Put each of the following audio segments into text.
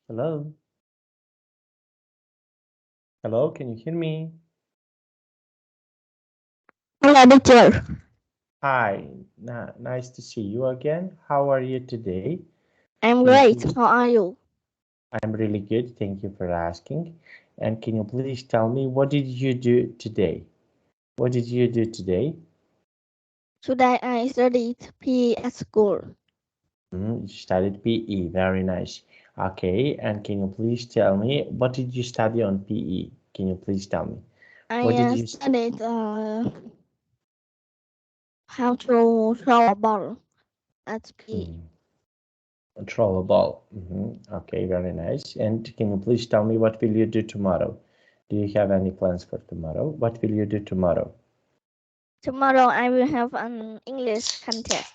Hello? Hello, can you hear me? Hello, teacher. Hi, nice to see you again. How are you today? I'm Can you great. please? How are you? I'm really good. Thank you for asking. And can you please tell me what did you do today? What did you do today? Today I studied PE at school. You studied PE. Very nice. Okay, and can you please tell me what did you study on PE? Can you please tell me? I What did you studied how to throw a ball at PE. throw a ball? Okay, very nice. And can you please tell me what will you do tomorrow? Do you have any plans for tomorrow? What will you do tomorrow? Tomorrow I will have an English contest.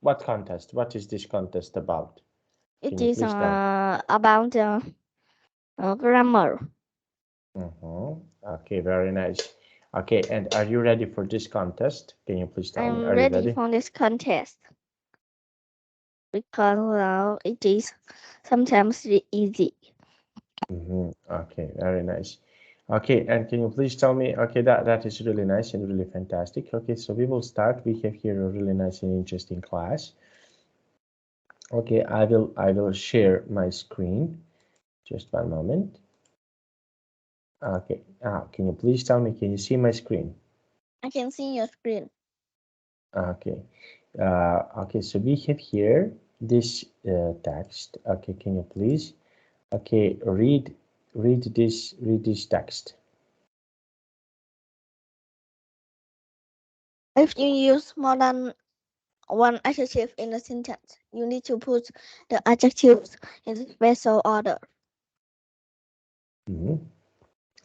What contest? What is this contest about? Can It you is please tell me? about grammar. Okay, very nice. Okay, and are you ready for this contest? Can you please tell me? I'm Are you ready ready? for this contest because it is sometimes easy. Okay, very nice. Okay, and can you please tell me? Okay, that is really nice and really fantastic. Okay, so we will start. We have here a really nice and interesting class. Okay, I will share my screen. Just one moment. Okay, can you please tell me? Can you see my screen? I can see your screen. Okay. Okay, so we have here this text. Okay, can you please? Okay, read this text. If you use more than one adjective in a sentence, you need to put the adjectives in special order.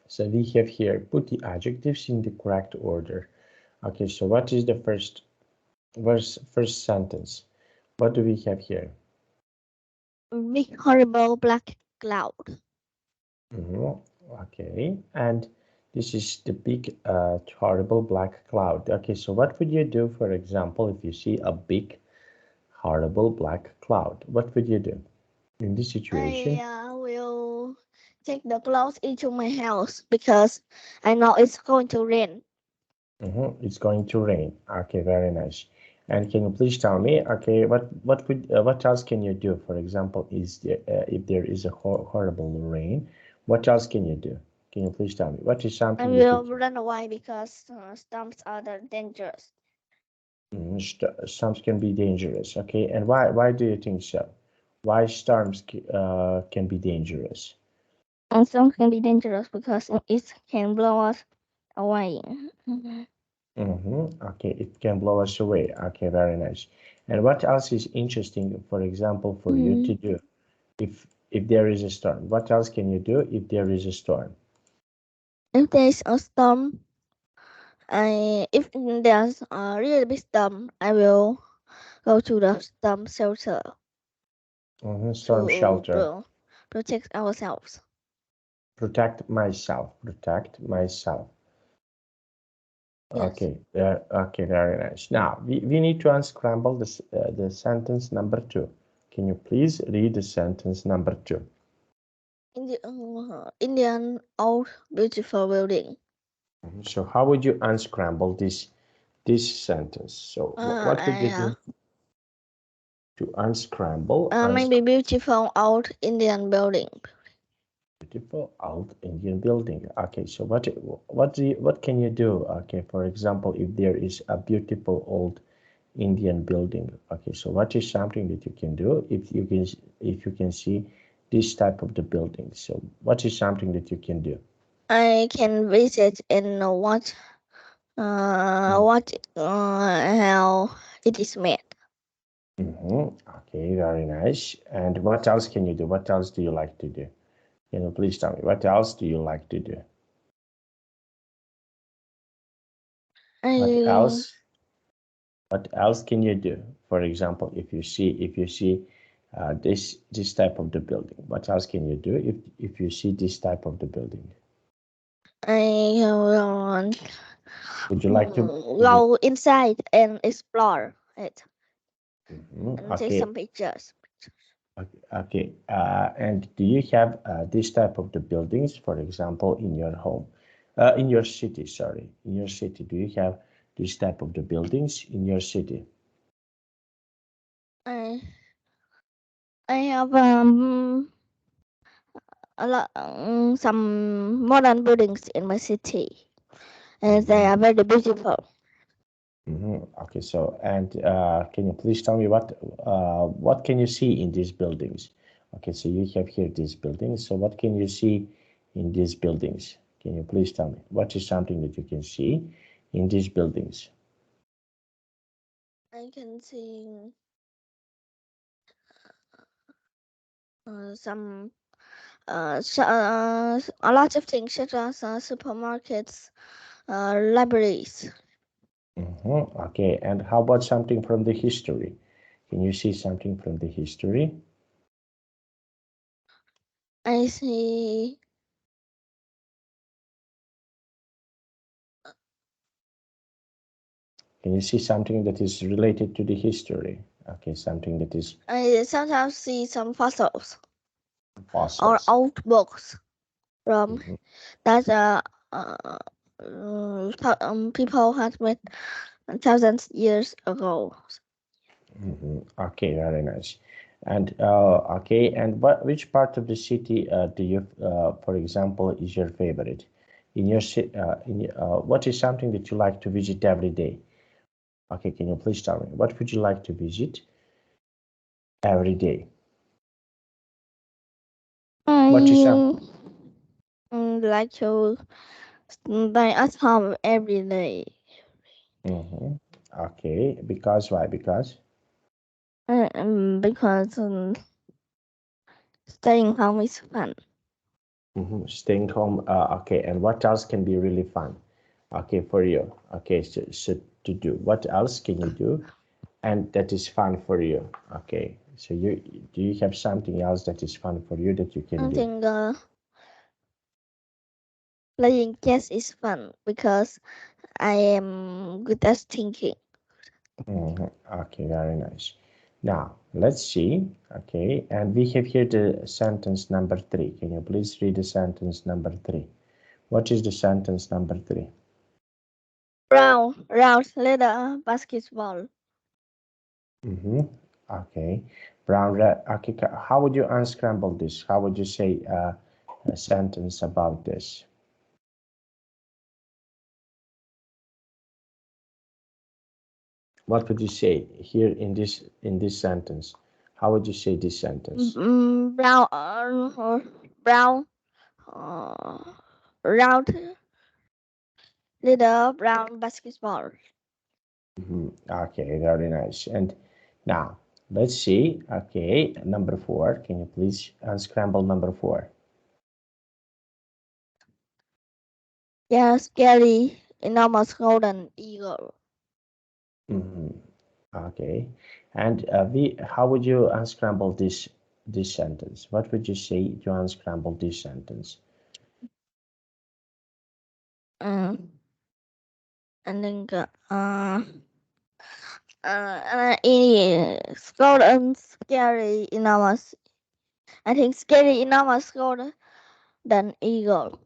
So we have here put the adjectives in the correct order. Okay, so what is the first sentence? What do we have here? Big horrible black cloud. Okay, and this is the big horrible black cloud. Okay, so what would you do, for example, if you see a big horrible black cloud? What would you do in this situation? I will take the clothes into my house because I know it's going to rain. It's going to rain. Okay, very nice. And can you please tell me, okay, what else can you do? For example, if there is a horrible rain, what else can you do? Can you please tell me what is I something that you will can? run away because storms are dangerous. Storms can be dangerous. Okay, and why do you think so? Why storms can be dangerous? And storms can be dangerous because it can blow us away. Okay, it can blow us away. Okay, very nice. And what else is interesting, for example, for you to do if there is a storm? What else can you do if there is a storm? If there's a storm, if there's a really big storm, I will go to the storm shelter Storm to shelter. protect ourselves. Protect myself. Protect myself. Yes. Okay, okay, very nice. Now we need to unscramble this the sentence number 2. Can you please read the sentence number 2? In the Indian old beautiful building. So how would you unscramble this sentence? So what would you I do to unscramble? maybe beautiful old Indian building. Beautiful old Indian building. Okay, so what can you do? Okay, for example, if there is a beautiful old Indian building. Okay, so what is something that you can do if you can see this type of the building? So what is something that you can do? I can visit and watch how it is made. Okay, very nice. And what else can you do? What else do you like to do? Can you please tell me what else do you like to do? What I else? What else can you do? For example, if you see this type of the building, what else can you do if you see this type of the building? I will Would you like to? Would you? go inside and explore it and take Okay, some pictures. Okay. And do you have this type of the buildings, for example, in your home, in your city? Sorry, in your city, do you have this type of the buildings in your city? I I have a lot some modern buildings in my city, and they Mm-hmm. are very beautiful. Mm-hmm. Okay. So, and can you please tell me what can you see in these buildings? Okay. So you have here these buildings. So what can you see in these buildings? Can you please tell me what is something that you can see in these buildings? I can see some a lot of things such as supermarkets, libraries. Mm-hmm. Okay, and how about something from the history? Can you see something from the history? I see Can you see something that is related to the history? Okay, something that is I sometimes see some fossils or fossils. old books from Mm-hmm. that people had made thousands years ago. Mm-hmm. Okay, very nice. And okay, and which part of the city do you, for example, is your favorite? In your city, what is something that you like to visit every day? Okay, can you please tell me what would you like to visit every day? What is some? I like to stay at home every day. Mm-hmm. Okay, because why? Because Because staying home is fun. staying home. Okay, and what else can be really fun? Okay, for you. Okay, so to do what else can you do, and that is fun for you? Okay, so you have something else that is fun for you that you can I do? think playing chess is fun because I am good at thinking. Okay, very nice. Now let's see. Okay, and we have here the sentence number three. Can you please read the sentence number three? What is the sentence number three? Round leather basketball. Mm-hmm. Okay. Brown red. Okay. How would you unscramble this? How would you say a sentence about this? What would you say here in this sentence? How would you say this sentence? Brown or brown uh, round little brown basketball. Okay, very nice. And now let's see. Okay, number four. Can you please unscramble number four? Yeah, scary enormous golden eagle. Mm-hmm. Okay. And how would you unscramble this sentence? What would you say to unscramble this sentence? Um, and then golden scary enormous. I think scary enormous golden eagle.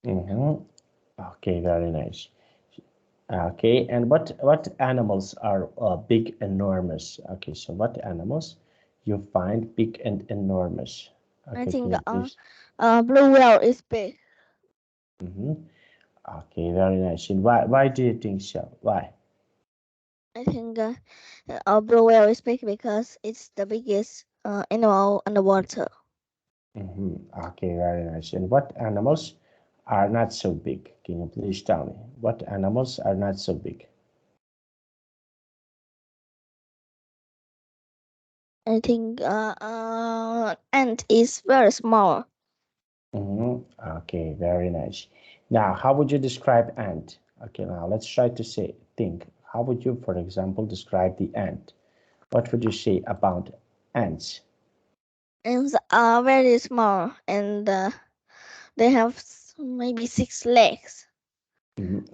Mm-hmm. Okay, very nice. Okay, and what animals are big, enormous? Okay, so what animals you find big and enormous? I Okay, can think you please? blue whale is big. Mm-hmm. Okay, very nice. And why do you think so? Why? I think blue whale is big because it's the biggest animal underwater. Mm-hmm. Okay, very nice. And what animals are not so big? Can you please tell me what animals are not so big? I think ant is very small. Mm-hmm. Okay, very nice. Now, how would you describe ant? Okay, now let's try to think. How would you, for example, describe the ant? What would you say about ants? Ants are very small and they have maybe 6 legs.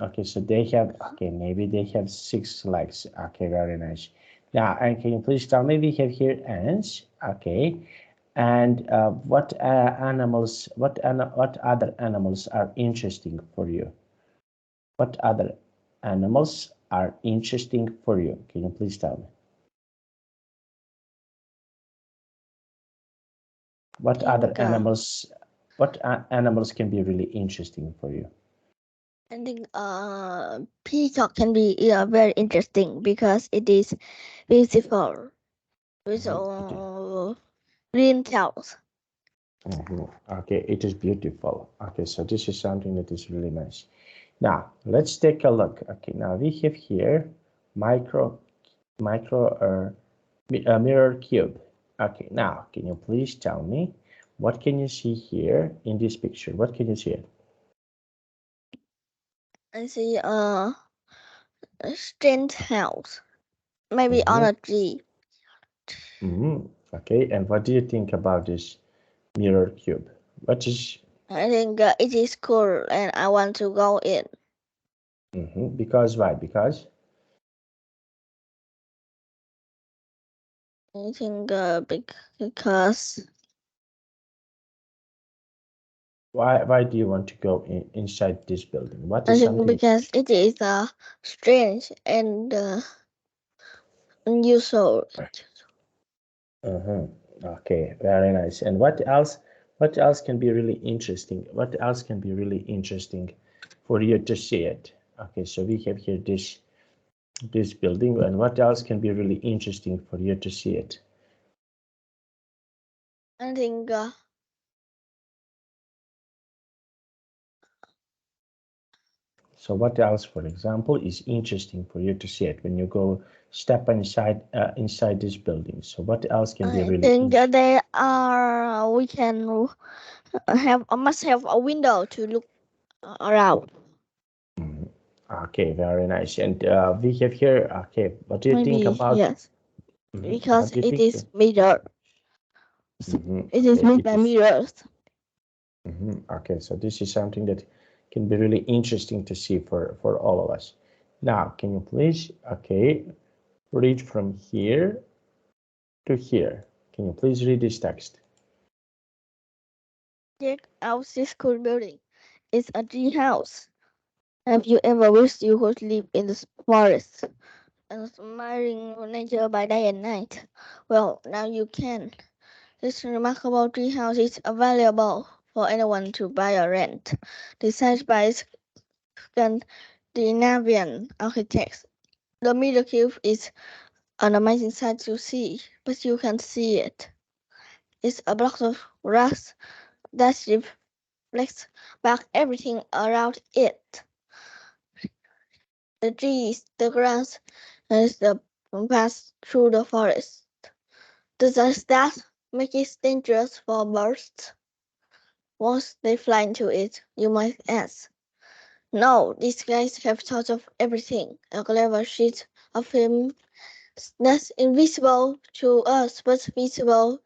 Okay, so they have, okay, maybe they have six legs. Okay, very nice. Now, and can you please tell me, we have here ants, okay, and what animals, what other animals are interesting for you? What other animals are interesting for you? Can you please tell me? What other think animals, what animals can be really interesting for you? I think peacock can be very interesting because it is beautiful with green tails. Okay, it is beautiful. Okay, so this is something that is really nice. Now, let's take a look. Okay, now we have here micro mirror cube. Okay, now can you please tell me what can you see here in this picture? What can you see? I see a strange house, maybe on a tree. Okay, and what do you think about this mirror cube? What is I think it is cool and I want to go in. because why? I think because Why do you want to go inside this building? What I is think something? because it is strange and unusual. Okay, very nice. And what else? What else can be really interesting? What else can be really interesting for you to see it? Okay, so we have here this building, and what else can be really interesting for you to see it? I think So what else, for example, is interesting for you to see it when you go step inside this building? So what else can be I really think interesting? they are. We can have must have a window to look around. Okay, very nice. And we have here. Okay, what do you think Maybe about? yes, because What do you it think? is mirror. It is Okay, made it by is. mirrors. Okay, so this is something that can be really interesting to see for all of us. Now, can you please, okay, read from here to here? Can you please read this text? Check out this school building. It's a tree house. Have you ever wished you could live in the forest and admiring nature by day and night? Well, now you can. This remarkable tree house is available for anyone to buy or rent. Designed by Scandinavian architects. The middle cube is an amazing sight to see, but you can see it. It's a block of grass that reflects back everything around it. The trees, the grass, and the path through the forest. Does that make it dangerous for birds? Once they fly into it, you might ask. No, these guys have thought of everything. A clever sheet of film that's invisible to us but visible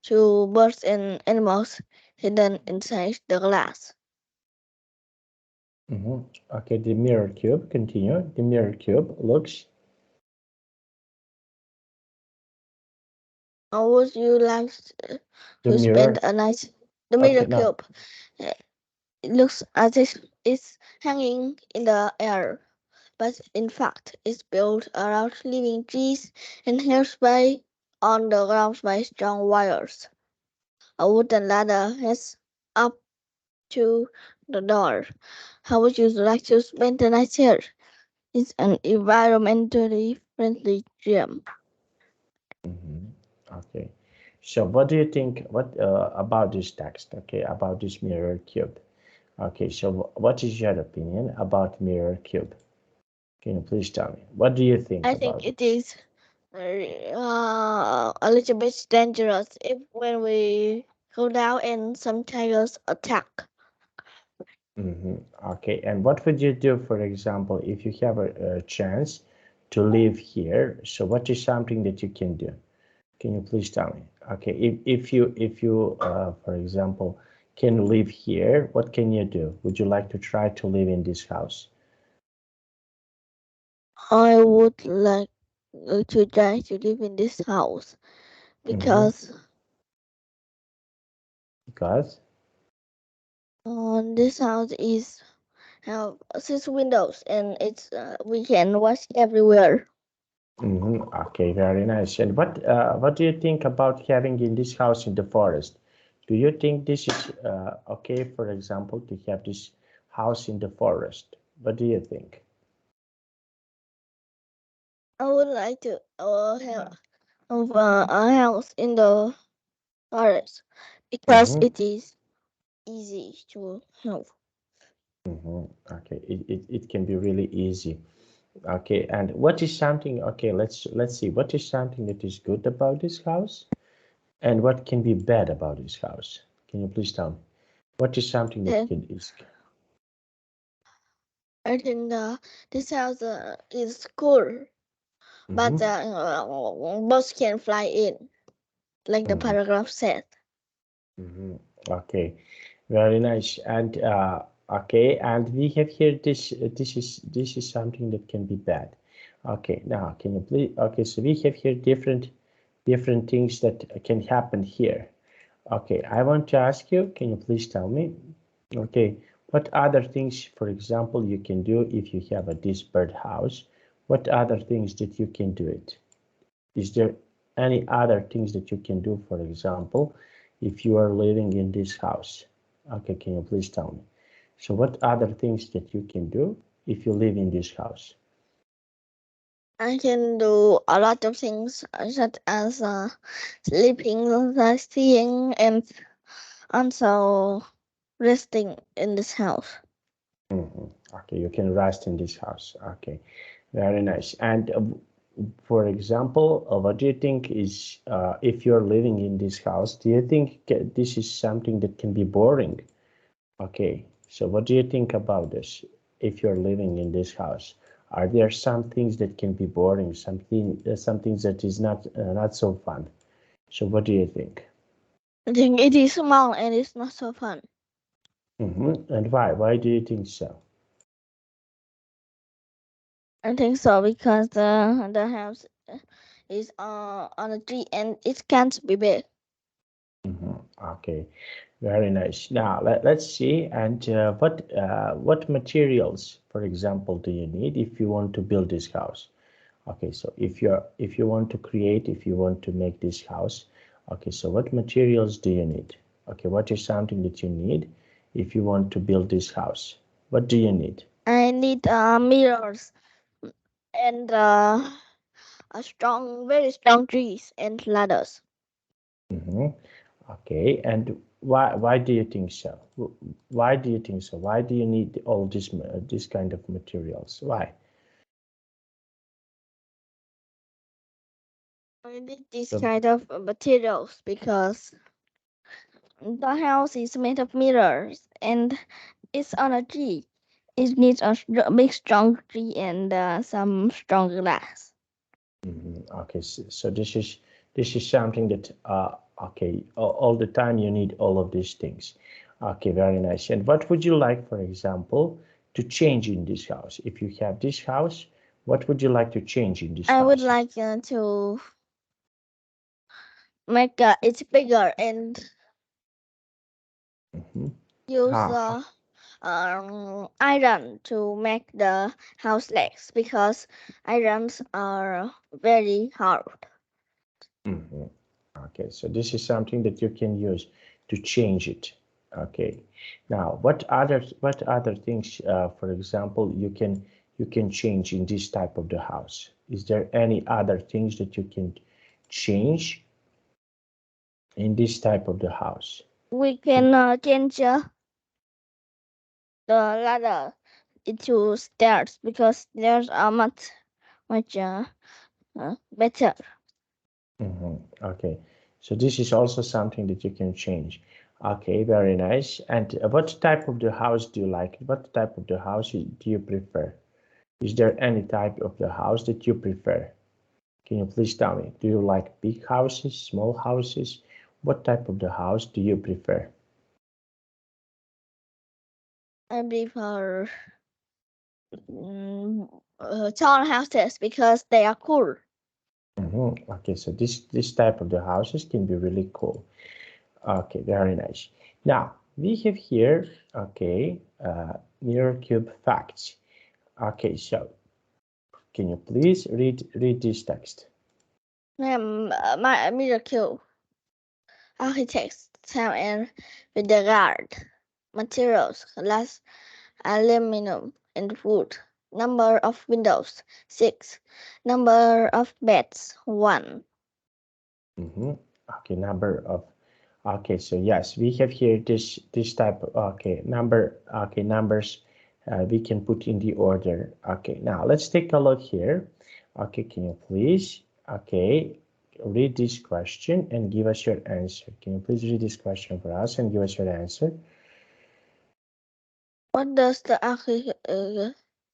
to birds and animals hidden inside the glass. Okay, the mirror cube, continue. The mirror cube looks, Or would you like the to spend mirror, a night? The okay, middle now, cube. It looks as if it's hanging in the air, but in fact it's built around living trees and held by on the ground by strong wires. A wooden ladder heads up to the door. How would you like to spend the night here? It's an environmentally friendly gym. okay. So what do you think, what about this text, okay, about this mirror cube? Okay, so what is your opinion about mirror cube? Can you please tell me? What do you think I think about it? it is a little bit dangerous if when we go down and some tigers attack. Okay, and what would you do, for example, if you have a chance to live here? So what is something that you can do? Can you please tell me? Okay, if you for example can live here, what can you do? Would you like to try to live in this house? I would like. to try to live in this house Mm-hmm. because Because. this house is have 6 windows and it's we can watch everywhere. Mm-hmm. Okay, very nice. And what do you think about having in this house in the forest? Do you think this is okay, for example, to have this house in the forest? What do you think? I would like to have a house in the forest because Mm-hmm. it is easy to have. Mm-hmm. Okay, it can be really easy. Okay, and what is something, okay, let's see, what is something that is good about this house and what can be bad about this house? Can you please tell me? What is something that And can is I think this house is cool, but mm-hmm. birds can fly in, like the Mm-hmm. paragraph said. Mm-hmm. Okay, very nice. And okay, and we have here this this is something that can be bad. Okay, now can you please, okay, so we have here different things that can happen here. Okay, I want to ask you, can you please tell me, okay, what other things, for example, you can do if you have a this bird house? What other things that you can do it? Is there any other things that you can do, for example, if you are living in this house? Okay, can you please tell me? So what other things that you can do if you live in this house? I can do a lot of things such as sleeping, seeing, and also resting in this house. Mhm. Okay, you can rest in this house. Okay, very nice. And for example, what do you think is if you're living in this house, do you think this is something that can be boring? Okay, so what do you think about this? If you're living in this house, are there some things that can be boring, some things that is not so fun? So what do you think? I think it is small and it's not so fun. And why? Why do you think so? I think so because the house is on a tree and it can't be big. Okay, very nice. Now let's see. And what materials, for example, do you need if you want to build this house? Okay, so if you want to create, if you want to make this house, okay, so what materials do you need? Okay, what is something that you need if you want to build this house? What do you need? I need mirrors and a very strong trees and ladders. Hmm. Okay, and why do you think so? Why do you think so? Why do you need all this kind of materials? Why? I need this So, kind of materials because the house is made of mirrors and it's on a tree. It needs a big strong tree and some strong glass. okay, so this is something that okay, all the time you need all of these things. Okay, very nice. And what would you like, for example, to change in this house? If you have this house, what would you like to change in this I would house? like to make it bigger and Hmm. use Ah, iron to make the house legs because irons are very hard. mhm. Okay, so this is something that you can use to change it. Okay, now what other things, for example, you can change in this type of the house? Is there any other things that you can change in this type of the house? We Can, can change the ladder into stairs because stairs are much better. okay, so this is also something that you can change. Okay, very nice. And what type of the house do you like? What type of the house do you prefer? Is there any type of the house that you prefer? Can you please tell me? Do you like big houses, small houses? What type of the house do you prefer? I prefer tall houses because they are cool. Okay, so this type of the houses can be really cool. Okay, very nice. Now we have here, okay, mirror cube facts. Okay, so can you please read this text? My miracle architects time and with the guard materials glass, aluminum, and wood. Number of windows 6. Number of beds 1. Okay, number of. Okay, so yes, we have here this type. Okay, numbers. We can put in the order. Okay, now let's take a look here. Okay, can you please, okay, read this question and give us your answer? Can you please read this question for us and give us your answer? What does the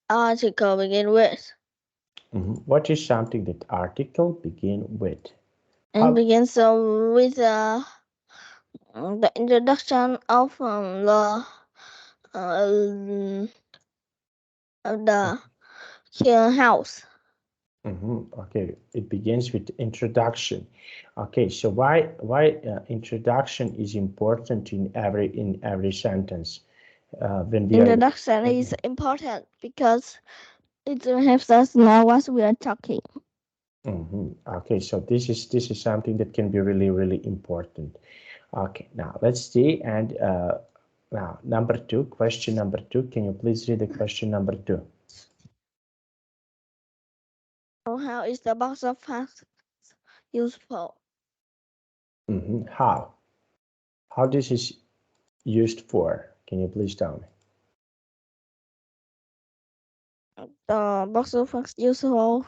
article begin with? What is something that article begin with? It begins with the introduction of the house. Okay, it begins with introduction. Okay, so why introduction is important in every sentence when we are. Introduction is important because it helps us know what we are talking. Okay, so this is something that can be really important. Okay, now let's see, and now number 2, question number 2. Can you please read the question number 2? So how is the box of facts useful? How this is used for? Can you please tell me? The box of facts useful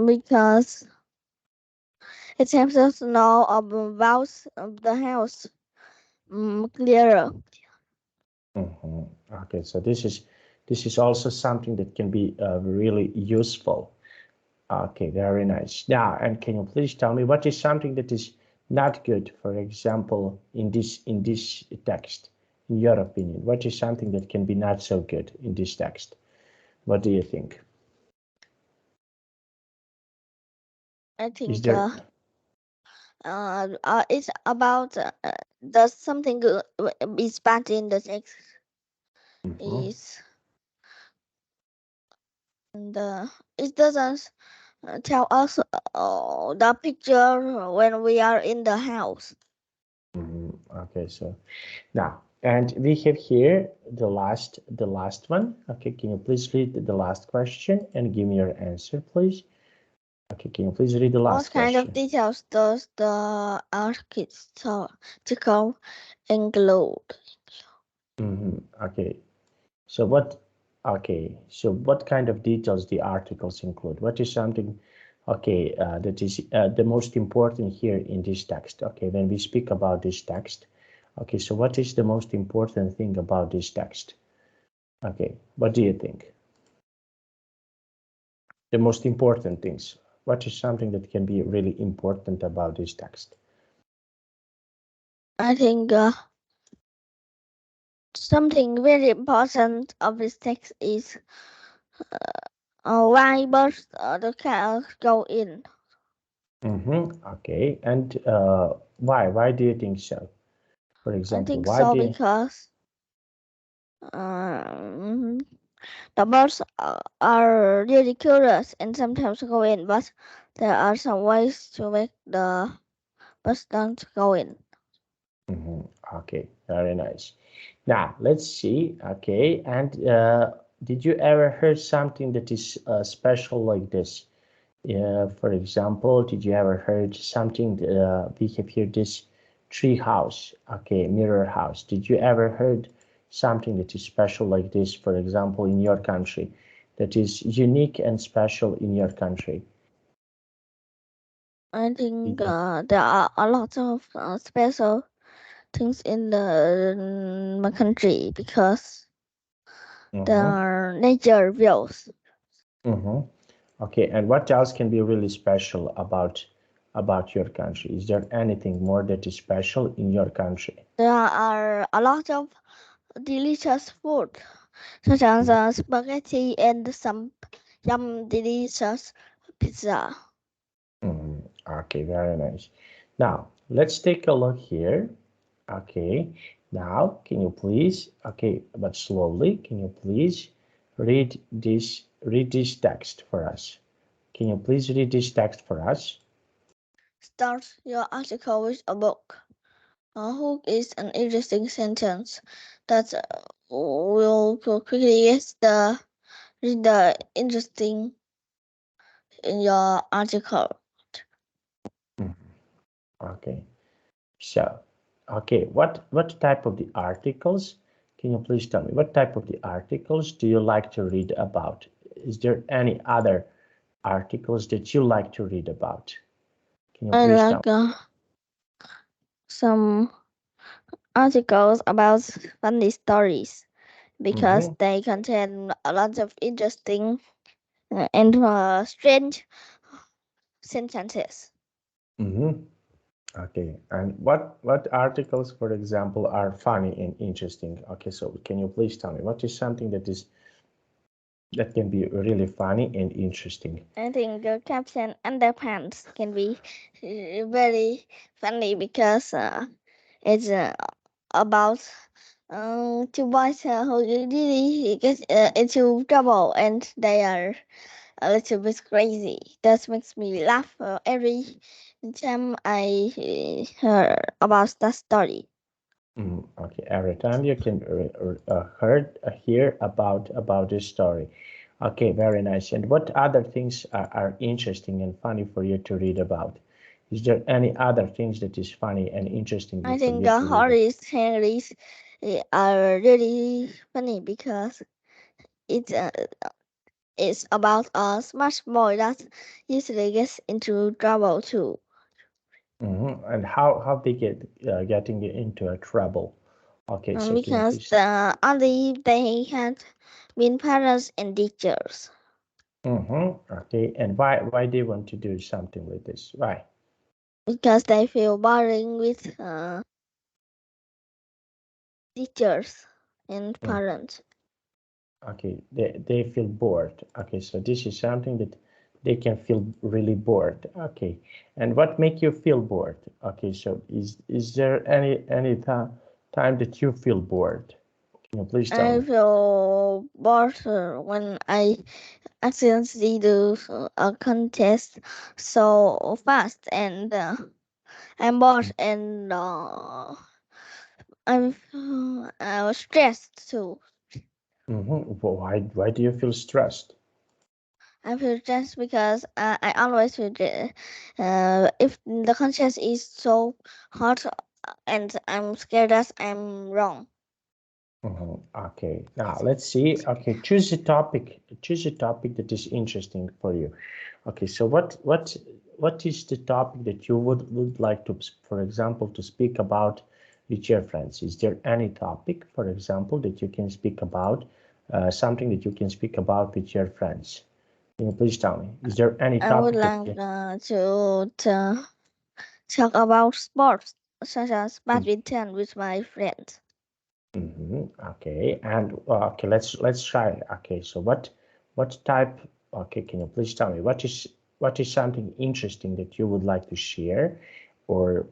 because it helps us know about the house clearer. Okay, so this is also something that can be really useful. Okay, very nice. Now, and can you please tell me what is something that is not good, for example, in this text, in your opinion? What is something that can be not so good in this text? What do you think? I Is think there? it's about does something good is bad in the text is and it doesn't tell us the picture when we are in the house. Okay, so now, and we have here the last one. Okay, can you please read the last question and give me your answer, please? Okay, can you please read the last What kind question? of details does the article include? Okay, so what kind of details the articles include? What is something, okay, that is the most important here in this text? Okay, when we speak about this text, okay, so what is the most important thing about this text? Okay, what do you think? The most important things. What is something that can be really important about this text? I think something very important of this text is why birds the cat go in. Okay, and why? Why do you think so? For I example, think why so do you? because um, the birds are really curious and sometimes go in, but there are some ways to make the birds don't go in. Okay, very nice. Now let's see. Okay, and did you ever heard something that is special like this? For example, did you ever heard something? We have here this tree house. Okay, mirror house. Did you ever heard something that is special like this? For example, in your country, that is unique and special in your country. I think Did you? there are a lot of special things in my country because there Mm-hmm. are nature views. Mm-hmm. Okay, and what else can be really special about your country? Is there anything more that is special in your country? There are a lot of delicious food, such as spaghetti and some yum delicious pizza. Okay, very nice. Now, let's take a look here. Okay, now, can you please, okay, but slowly, can you please read this text for us? Can you please read this text for us? Start your article with a book. A hook is an interesting sentence that will quickly get the reader interesting in your article. Okay, so, okay, what type of the articles? Can you please tell me what type of the articles do you like to read about? Is there any other articles that you like to read about? Can you I please tell like some articles about funny stories me? because they contain a lot of interesting and strange sentences. Mm-hmm. Okay, and what articles, for example, are funny and interesting? Okay, so can you please tell me what is something that can be really funny and interesting? I think the Captain Underpants can be very funny because it's about two boys who really get into trouble and they are a little bit crazy. That makes me laugh every time I hear about that story. Okay, every time you can hear about this story. Okay, very nice. And what other things are interesting and funny for you to read about? Is there any other things that is funny and interesting I for think you to read? Horace Henrys are really funny because it's it's about a smart boy that usually gets into trouble too. And how they getting into a trouble? Okay, so can you Because please? only they had been parents and teachers. Okay, and why they want to do something like this? Why? Because they feel boring with teachers and Mm, parents. okay, they feel bored. Okay, so this is something that they can feel really bored. Okay, and what make you feel bored? Okay, so is there any time that you feel bored? Can you please tell I me? feel bored when I accidentally do a contest so fast and I'm bored and I was stressed too. Why do you feel stressed? I feel stressed because I always feel if the contest is so hard and I'm scared that I'm wrong. Okay, now let's see. Okay, choose a topic. Choose a topic that is interesting for you. Okay, so what is the topic that you would like to, for example, to speak about with your friends? Is there any topic, for example, that you can speak about, something that you can speak about with your friends? Can you please tell me? Is there any I would topic that like you? to talk about sports such as Mm, badminton with my friends. Okay, and okay, let's try. Okay, so what type? Okay, can you please tell me what is something interesting that you would like to share, or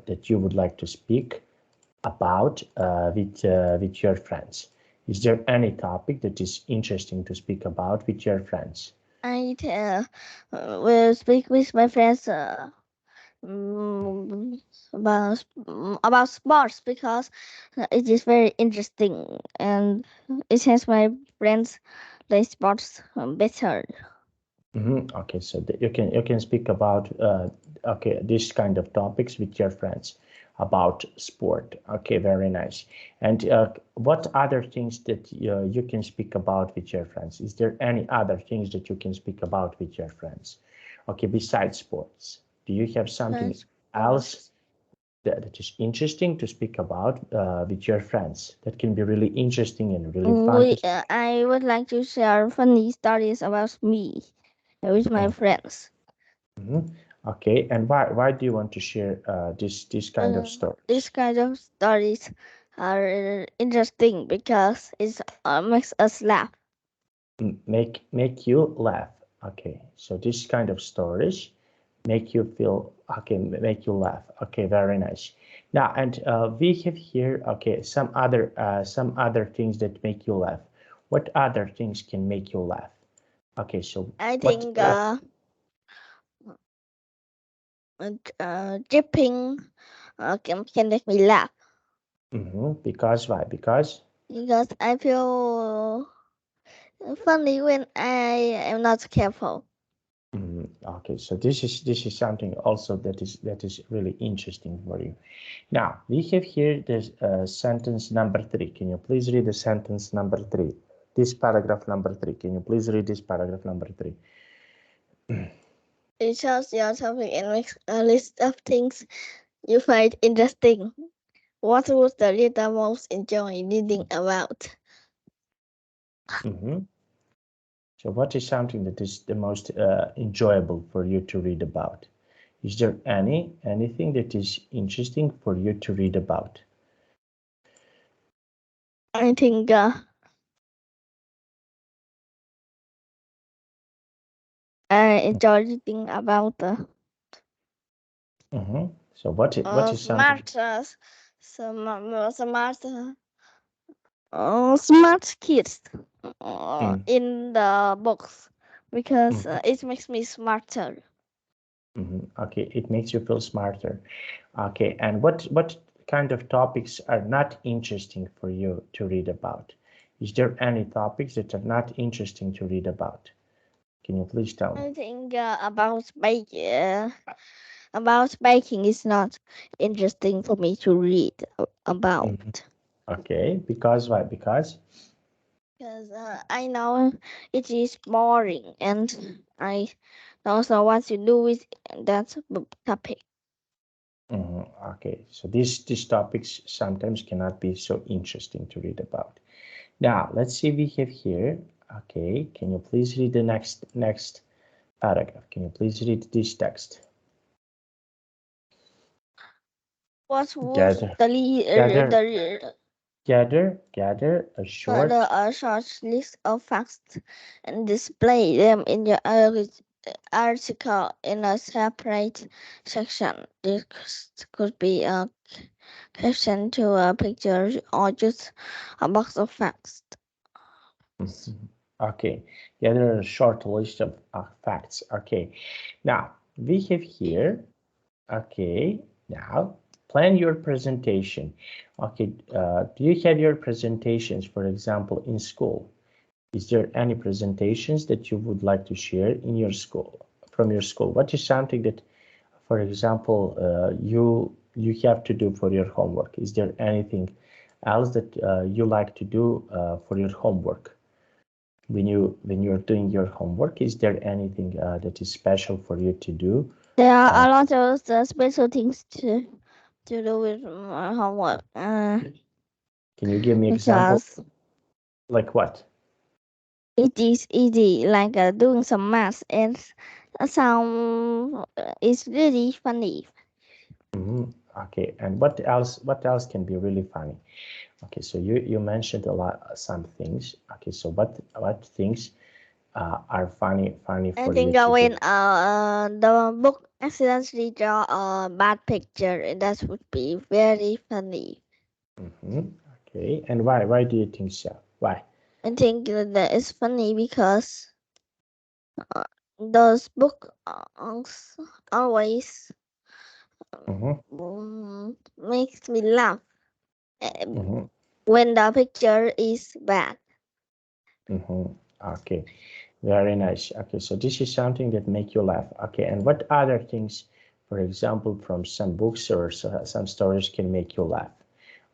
that you would like to speak about with your friends? Is there any topic that is interesting to speak about with your friends? I will speak with my friends mm, about sports because it is very interesting and it helps my friends play sports better. Okay, so you can speak about okay, this kind of topics with your friends about sport. Okay, very nice. And what other things that you can speak about with your friends? Is there any other things that you can speak about with your friends? Okay, besides sports, do you have something Besides else sports, that is interesting to speak about with your friends that can be really interesting and really fun to speak? I would like to share funny stories about me with my friends. Mhm. Okay, and why do you want to share this kind of These stories? kind of stories are interesting because it makes us laugh. Make you laugh. Okay, so this kind of stories make you feel, okay, make you laugh. Okay, very nice. Now, and we have here, okay, some other things that make you laugh. What other things can make you laugh? Okay, so I what? think dripping can make me laugh Because why? Because because I feel funny when I am not careful. okay, so this is something also that is really interesting for you. Now we have here this sentence number 3. Can you please read the sentence number 3? This paragraph number 3. Can you please read this paragraph number 3? You choose your topic and make a list of things you find interesting. What would the reader most enjoy reading about? So what is something that is the most enjoyable for you to read about? Is there anything that is interesting for you to read about? I think I enjoy reading about So what is something? smart kids Mm, in the books because mhm, it makes me smarter. Okay, it makes you feel smarter. Okay, and what kind of topics are not interesting for you to read about? Is there any topics that are not interesting to read about? Can you please tell me? I think about baking is not interesting for me to read about Mhm. Okay, because why? Because because I know it is boring and I don't know what to do with that topic. okay, so these topics sometimes cannot be so interesting to read about. Now let's see we have here. Okay, can you please read the next paragraph? Can you please read this text? What would Gather, gather, the gather a short. a short list of facts and display them in your article in a separate section. This could be a caption to a picture or just a box of facts. Okay, gather a short list of facts. Okay, now we have here. Okay, now plan your presentation. Okay, do you have your presentations, for example, in school? Is there any presentations that you would like to share in your school, from your school? What is something that, for example, you have to do for your homework? Is there anything else that you like to do for your homework? When you're doing your homework, is there anything that is special for you to do? There are a lot of special things to do with my homework Can you give me example? because Like what? it is easy, like doing some math and some it's really funny. Okay, and what else can be really funny? Okay, so you mentioned a lot some things. Okay, so what things are funny I for you think to when do? the book accidentally draw a bad picture, that would be very funny. Okay, and why do you think so? Why? I think that is funny because uh, those book always makes me laugh when the picture is bad. Okay, very nice. Okay, so this is something that make you laugh. Okay, and what other things, for example, from some books or some stories can make you laugh?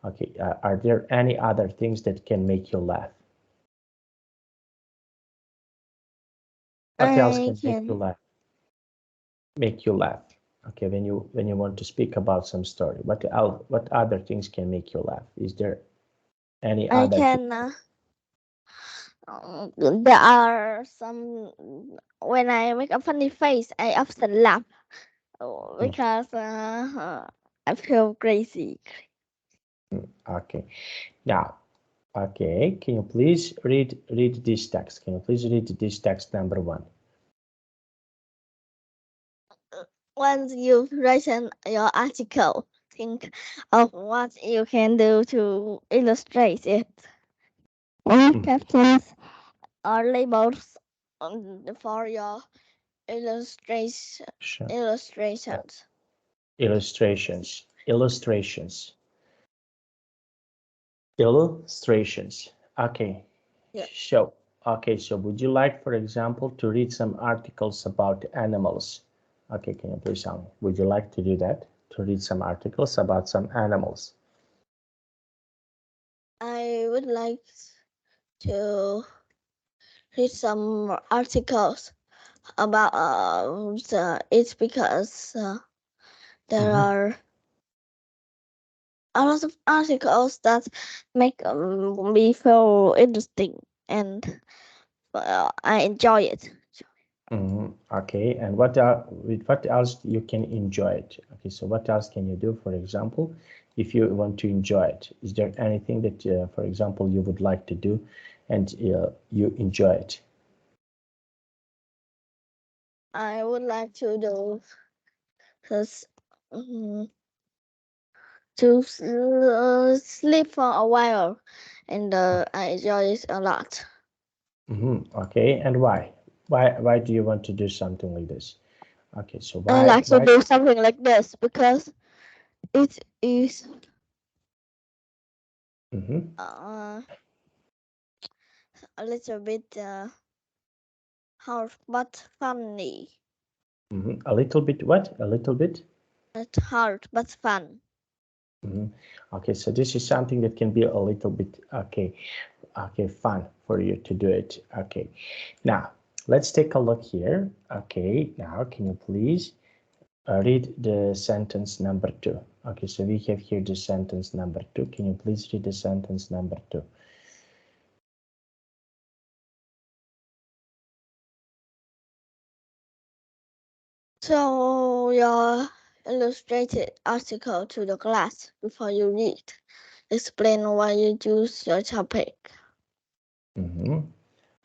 Okay, are there any other things that can make you laugh? What else I can make you can laugh? Make you laugh. Okay, when you want to speak about some story, what other things can make you laugh? Is there any I other thing? can there are some when I make a funny face, I often laugh because I feel crazy. Okay, now, okay, can you please read this text? Can you please read this text number 1? Once you've written your article, think of what you can do to illustrate it. Captions or labels for your illustration, Sure. illustrations. Illustrations. Illustrations. Okay. Yeah. So would you like, for example, to read some articles about animals? Okay, can you please tell me? Would you like to do that? To read some articles about some animals? I would like to read some articles about it's because there Mm-hmm. are a lot of articles that make me feel interesting and I enjoy it. Mm-hmm. Okay, and with what else you can enjoy it? Okay, so what else can you do, for example, if you want to enjoy it? Is there anything that, for example, you would like to do and you enjoy it? I would like to do this, to sleep for a while, and I enjoy it a lot. Mm-hmm. Okay, and why? Why do you want to do something like this? Okay, so I why like to why? do something like this because it is Mm-hmm. uh, a little bit hard but funny. Mm-hmm. A little bit what? A little bit? It's hard but fun. Mm-hmm. Okay, so this is something that can be a little bit okay, fun for you to do it. Okay, now let's take a look here. Okay, now can you please read the sentence number two? Okay, so we have here the sentence number two. Can you please read the sentence number two? So your illustrated article to the class before you read. Explain why you choose your topic. Mm-hmm.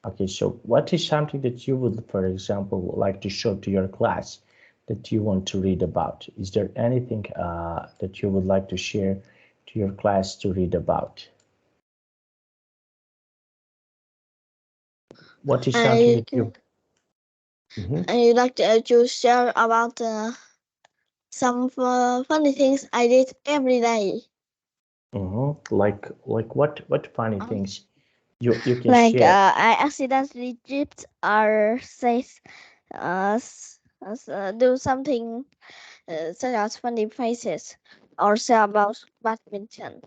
Okay, so what is something that you would, for example, like to show to your class that you want to read about? Is there anything that you would like to share to your class to read about? What is something I that you? Mhm. I like to share about some funny things I did every day. Like what funny Um, things you can like share? I accidentally tripped or says do something such as funny faces or say about badminton.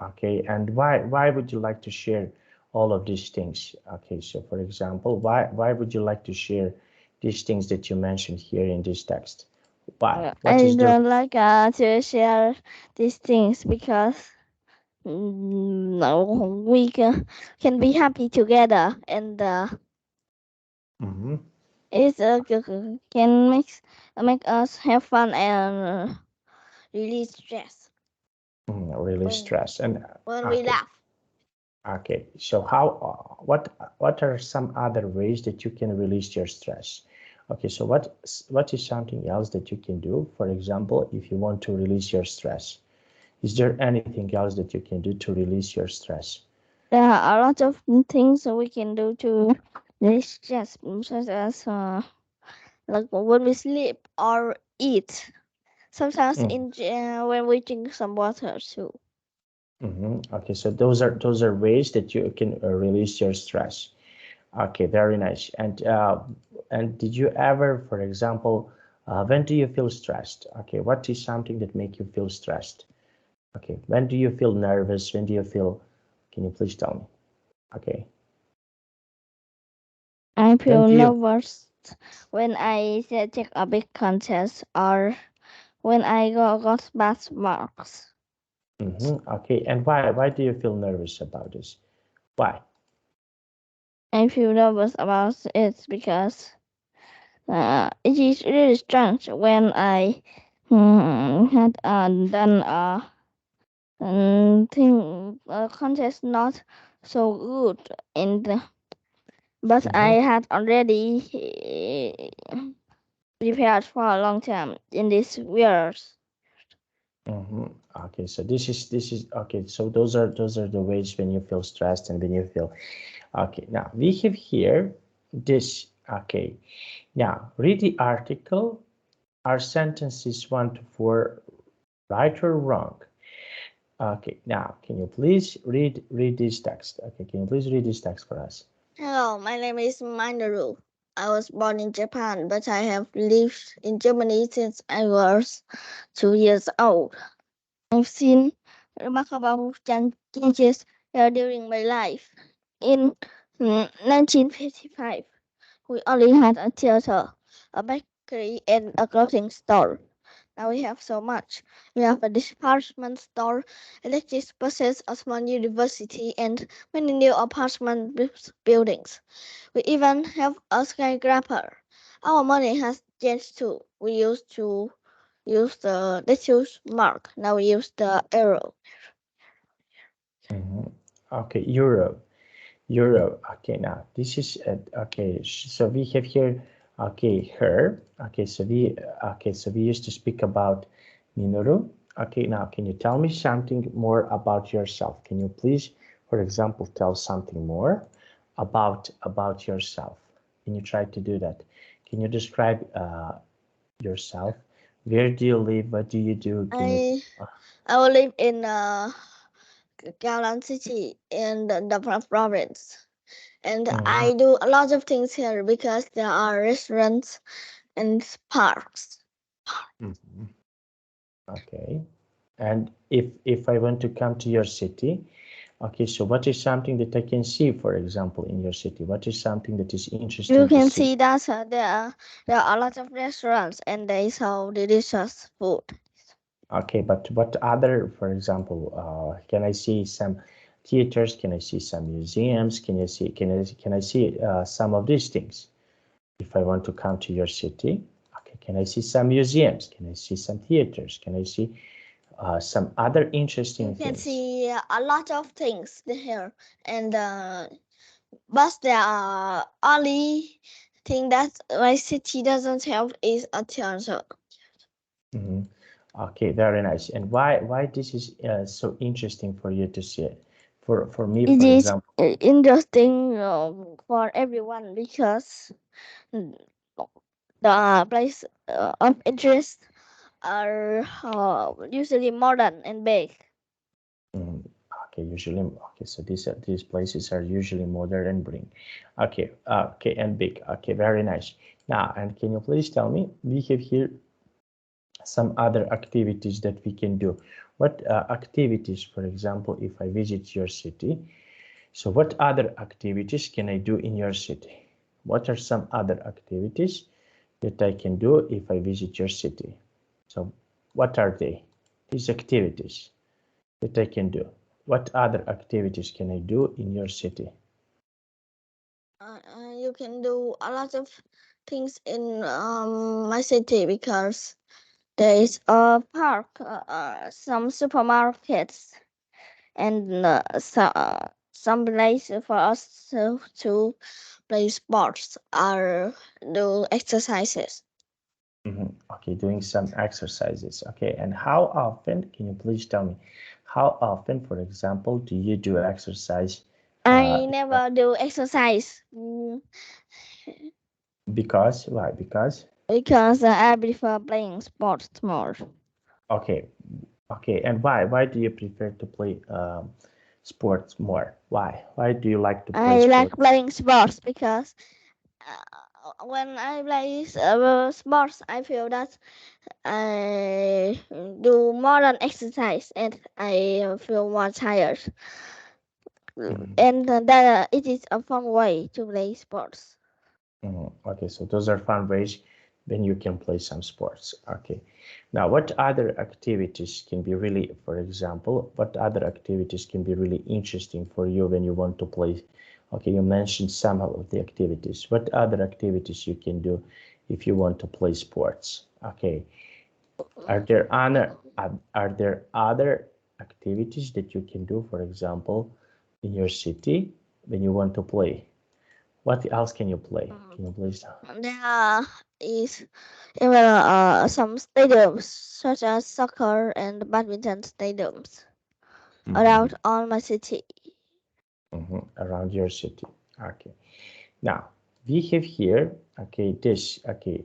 Okay, and why would you like to share all of these things? Okay, so for example, why would you like to share these things that you mentioned here in this text? Why? What I is the? don't like to share these things because no, we can be happy together and Mhm. it can make us have fun and release stress Really when stress and we okay, laugh. okay. So what are some other ways that you can release your stress? Okay, so what is something else that you can do? For example, if you want to release your stress, is there anything else that you can do to release your stress? There are a lot of things we can do to release stress, such as like when we sleep or eat. Sometimes when we drink some water too. Okay, so those are ways that you can release your stress. Okay, very nice. And did you ever, for example, when do you feel stressed? Okay, what is something that make you feel stressed? Okay, when do you feel nervous? When do you feel? Can you please tell me? Okay, I when feel do you? nervous when I take a big contest or when I got bad marks. Okay, and why do you feel nervous about this? Why? I feel nervous about it because it is really strange when I had done thing contest not so good and but I Mm-hmm. had already prepared for a long time in this years. Okay, so this is okay. So those are the ways when you feel stressed and when you feel okay. Now we have here this. Okay, now read the article. Are sentences 1 to 4 right or wrong? Okay, now can you please read this text? Okay, can you please read this text for us? Hello, my name is Mandaru. I was born in Japan, but I have lived in Germany since I was 2 years old. I've seen remarkable changes during my life. In 1955, we only had a theater, a bakery, and a clothing store. Now we have so much. We have a department store, electric buses, a small university, and many new apartment buildings. We even have a skyscraper. Our money has changed too. We used to use the decimal mark. Now we use the euro. Okay, Euro. Okay, now this is okay. So we have here. Okay, her. Okay, so we used to speak about Minoru. Okay, now can you tell me something more about yourself? Can you please, for example, tell something more about yourself? Can you try to do that? Can you describe yourself? Where do you live? What do you do? Can you? I will live in Gaolan City in the province. And I do a lot of things here because there are restaurants and parks. Mhm. Okay. And if I want to come to your city, okay, so what is something that I can see, for example, in your city? What is something that is You interesting to can see? see that there are a lot of restaurants and they sell delicious food. Okay, but what other, for example, can I see some theaters? Can I see some museums? Can I see some of these things? If I want to come to your city, okay, can I see some museums? Can I see some theaters? Can I see some other interesting You can things? see a lot of things here, and but there are only thing that my city doesn't have is a theater. Mhm. Okay, very nice. And why this is so interesting for you to see it? For me, It for is example. interesting for everyone because the place of interest are usually modern and big. mm, okay, so these places are usually modern and bring. Okay, okay, and big. Okay, very nice. Now, and can you please tell me? We have here some other activities that we can do. What activities, for example, if I visit your city? So what other activities can I do in your city? What are some other activities that I can do if I visit your city? So what are they? These activities that I can do. What other activities can I do in your city? You can do a lot of things in my city because there is a park, some supermarkets, and some place for us to play sports or do exercises. Okay, doing some exercises. Okay, and how often, can you please tell me, how often, for example, do you do exercise? Uh, I never do exercise because, why? because I prefer playing sports more. Okay, okay, and why? Why do you prefer to play sports more? Why? Why do you like to play I like sports? playing sports because when I play sports, I feel that I do more than exercise and I feel more tired. Mhm. And that it is a fun way to play sports. Okay, so those are fun ways when you can play some sports. Okay, now what other activities can be really, for example, what other activities can be really interesting for you when you want to play? Okay, you mentioned some of the activities. What other activities you can do if you want to play sports? Okay, are there other activities that you can do, for example, in your city when you want to play? What else can you play? Can you please tell? There is even some stadiums such as soccer and badminton stadiums around all my city. Around your city. Okay. Now we have here. Okay, this. Okay,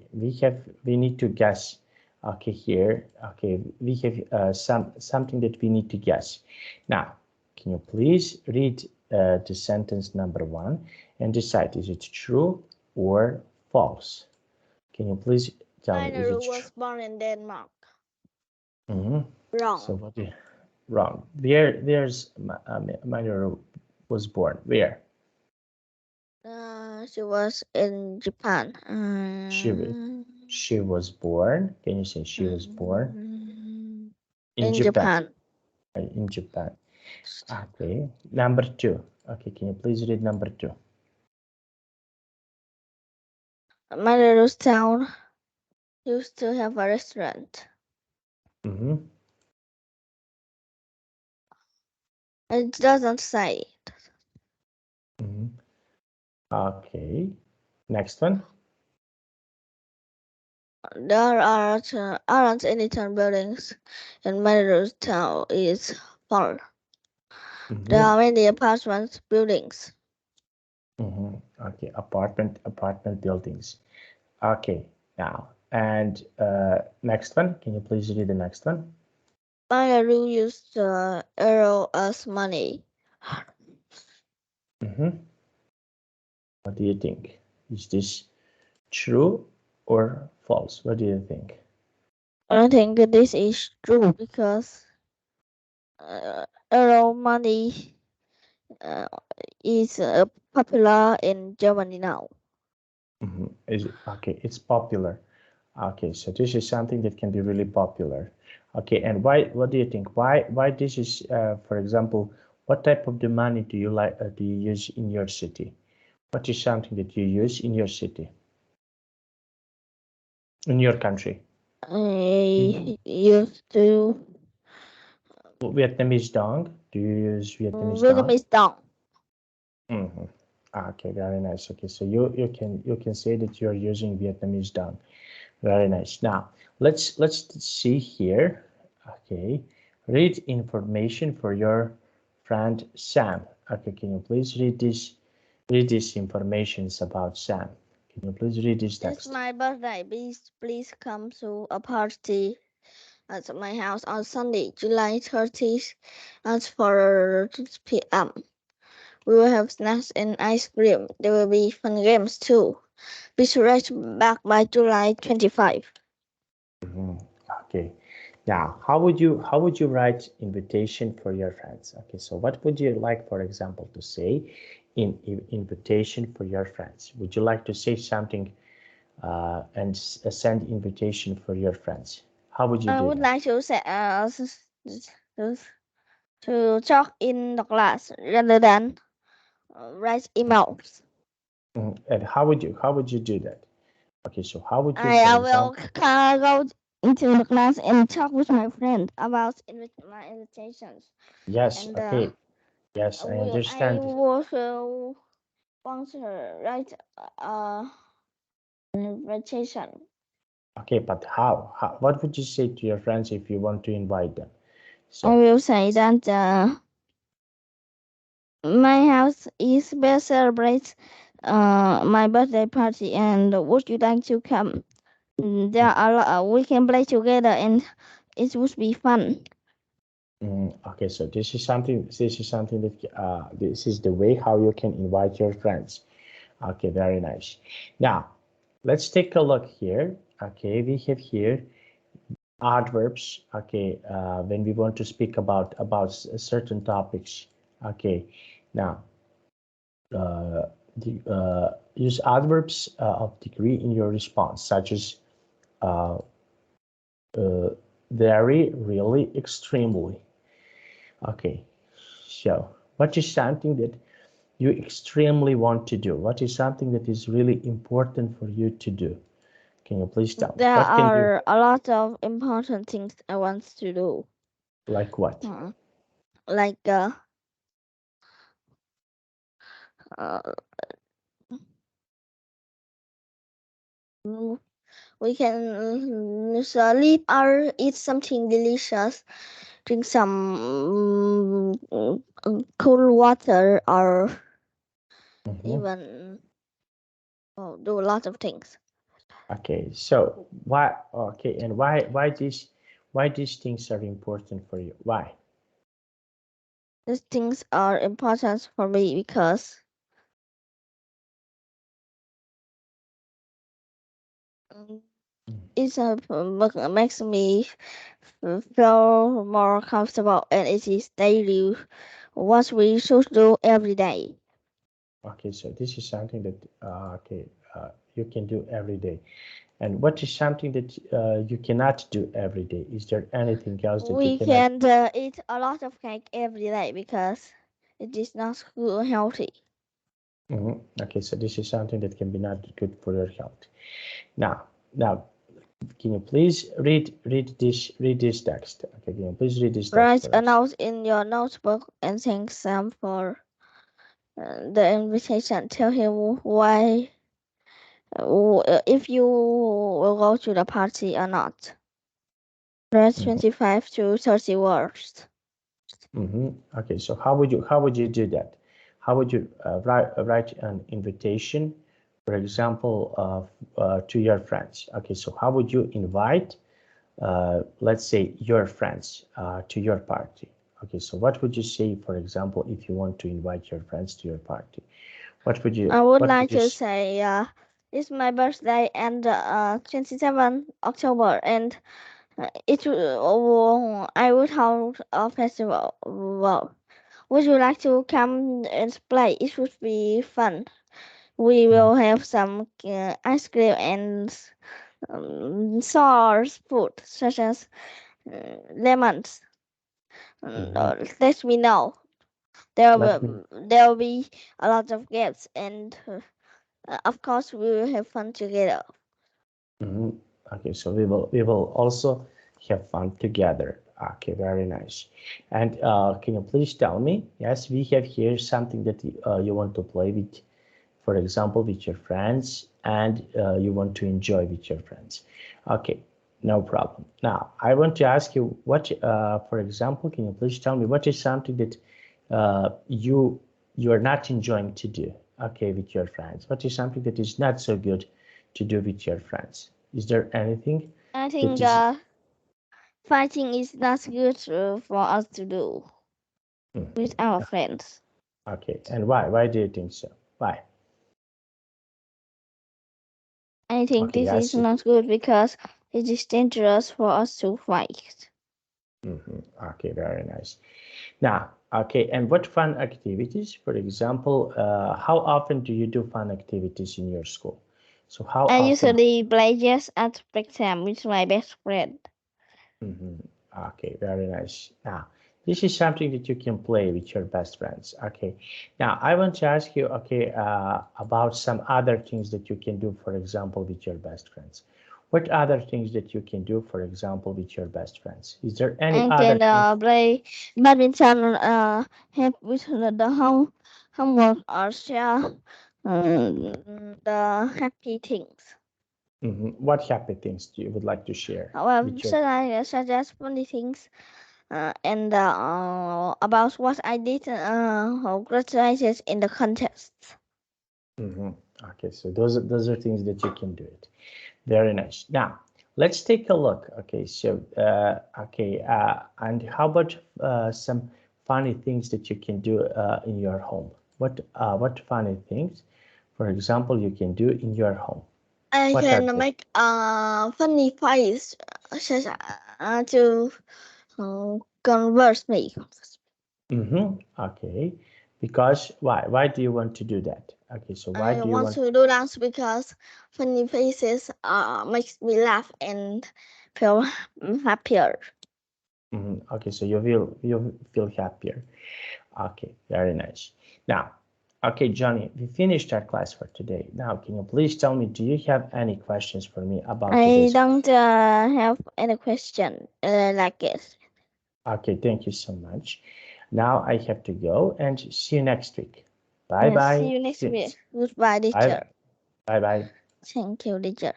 we need to guess. Okay, here. Okay, we have something that we need to guess. Now, can you please read the sentence number 1 and decide is it true or false? Can you please tell me is it Mine true? was born in Denmark. So Wrong. what? Wrong. There's Mario was born. Where? She was in Japan. She she was born. Can you say she was born in In Japan? Japan. In Japan. Okay. Number 2. Okay. Can you please read number 2? My little town used to have a restaurant. It doesn't say. Okay. Next one. There aren't any town buildings, and my little town is full. There are many apartment buildings. Okay. Apartment buildings. Okay. Now and next one. Can you please read the next one? Bangalore used euro as money. What do you think? Is this true or false? What do you think? I think this is true because euro money is popular in Germany now. Is it, okay? It's popular. Okay, so this is something that can be really popular. Okay, and why? What do you think? Why this is? For example, what type of the money do you like? Do you use in your city? What is something that you use in your city? In your country? I used to Vietnamese dong. Do you use Vietnamese dong? Vietnamese dong. Okay, very nice. Okay, so you can say that you are using Vietnamese dong. Very nice. Now let's see here. Okay, read information for your friend Sam. Okay, can you please read this? Read these informations about Sam. Can you please read this It's text? my birthday. Please come to a party at my house on Sunday, July 30th at 4 p.m. We will have snacks and ice cream. There will be fun games too. Be right back by July 25. Okay. Now, how would you write invitation for your friends? Okay, so what would you like, for example, to say in invitation for your friends? Would you like to say something and send invitation for your friends? How would you I do would that? like to say to talk in the class rather than write emails. And how would you do that? Okay, so how would you, I for will example, go into the class and talk with my friend about my invitations. yes, And okay, yes, I I understand. also want to write an invitation. Okay, but how? What would you say to your friends if you want to invite them? I So, will say that my house is best celebrates my birthday party, and would you like to come? There are we can play together, and it would be fun. okay, so this is something that this is the way how you can invite your friends. Okay, very nice. Now, let's take a look here. Okay, we have here adverbs. Okay, when we want to speak about certain topics. Okay, now use adverbs of degree in your response, such as uh, very, really, extremely. Okay, so what is something that you extremely want to do? What is something that is really important for you to do? Can you please tell me? There What can be are a lot of important things I want to do, like what? like uh, We can sleep or eat something delicious, drink some cool water, or even do a lot of things. Okay, so why? Okay, and why these things are important for you? Why? These things are important for me because it makes me feel more comfortable, and it is daily what we should do every day. Okay, so this is something that you can do every day. And what is something that you cannot do every day? Is there anything else that you We cannot? can eat a lot of cake every day because it is not good healthy. Okay, so this is something that can be not good for your health. Now, can you please read this text? Okay, can you please read this text Write for a us? note in your notebook and thank Sam for the invitation. Tell him why, if you will go to the party or not. Write 25 to 30 words. Okay, so how would you do that? How would you write an invitation, for example, to your friends? Okay, so how would you invite, let's say, your friends to your party? Okay, so what would you say, for example, if you want to invite your friends to your party? What would you I would what like would you to say it's my birthday and 27 October, and I would hold a festival. Well, would you like to come and play? It would be fun. We will have some ice cream and sour food such as lemons. Let me know. let me? There will be a lot of games, and of course we will have fun together. Mhm. Okay, so we will also have fun together. Okay, very nice. And can you please tell me? Yes, we have here something that you want to play with, for example, with your friends, and you want to enjoy with your friends. Okay, no problem. Now, I want to ask you what, for example, can you please tell me what is something that you are not enjoying to do? Okay, with your friends. What is something that is not so good to do with your friends? Is there anything I that think is? fighting is not good for us to do with our friends. Okay, and why? Why do you think so? Why? I think Okay, this I is see. not good because it is dangerous for us to fight. Okay, very nice. Now, okay, and what fun activities? For example, how often do you do fun activities in your school? So how I often? usually play chess at break time with my best friend. Okay, very nice. Now, this is something that you can play with your best friends. Okay, now I want to ask you, okay, about some other things that you can do, for example, with your best friends. What other things that you can do, for example, with your best friends? Is there any I other can things? play badminton, help with the homework, or share the happy things. What happy things do you would like to share Well, with your? should I suggest funny things and about what I did graduated in the contest? Mhm. Okay, so those are things that you can do it. Very nice. Now let's take a look. Okay, so and how about some funny things that you can do in your home? What funny things, for example, you can do in your home? I What are can they? make a funny face such to converse me. Okay, because why? Why do you want to do that? Okay, so why I do you want want? to do dance because funny faces makes me laugh and feel happier. Okay, so you feel happier. Okay, very nice. Now, okay, Johnny, we finished our class for today. Now, can you please tell me, do you have any questions for me about I today's? don't have any question like it. Okay, thank you so much. Now I have to go and see you next week. Bye See bye. you next week. Goodbye, Bye teacher. bye. Bye bye. Thank you, teacher.